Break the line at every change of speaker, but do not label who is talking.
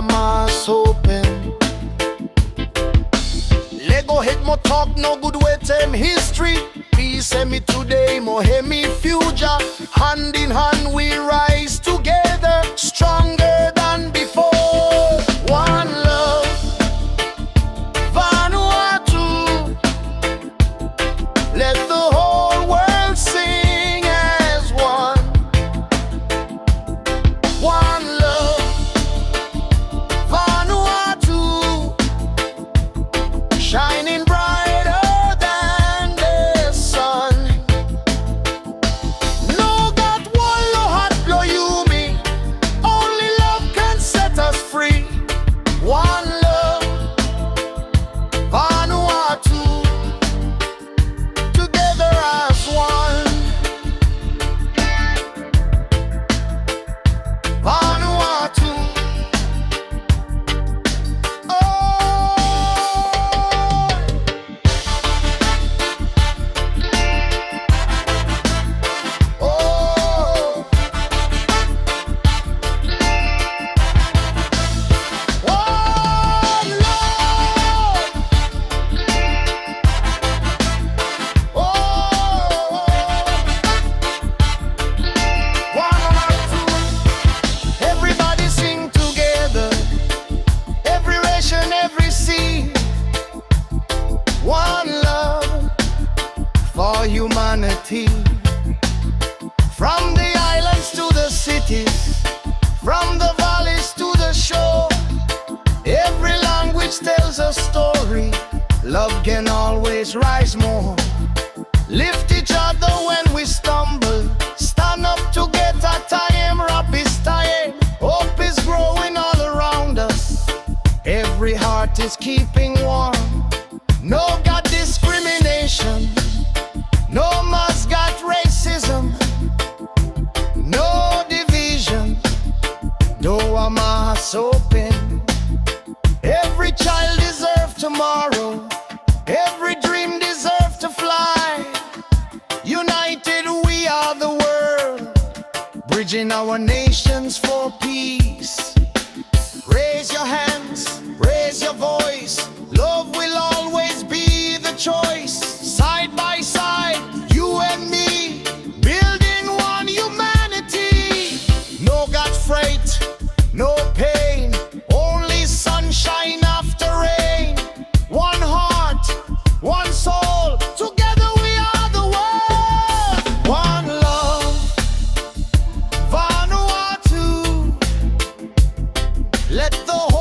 our mouths open. Lego head mo talk no good way them history. Peace me today, mo me future. Hand in hand we rise together, stronger than before. One love, Vanuatu. Let the whole world sing as one. One love, Vanuatu. Shining brighter than the sun. No God wallow hot blow you me. Only love can set us free. One love, Vanuatu. Together as one. Vanuatu. Everybody sing together, every nation, every sea. One love for humanity. From the islands to the cities, from the valleys to the shore, every language tells a story. Love can always rise more. Lift each other when we stumble. Stand up together, time, rap is time. Hope is growing all around us. Every heart is keeping warm. No got discrimination. No must got racism. No division. Though our mouths open. Every child deserves tomorrow. Every dream deserves to fly. United we are the world, bridging our nations for peace. Raise your hands, raise your voice. Love will always be the choice. Side by side, you and me, building one humanity. No God freight, no pain, only sunshine after rain. One heart, one soul, together we are the world. One love, Vanuatu. Let the whole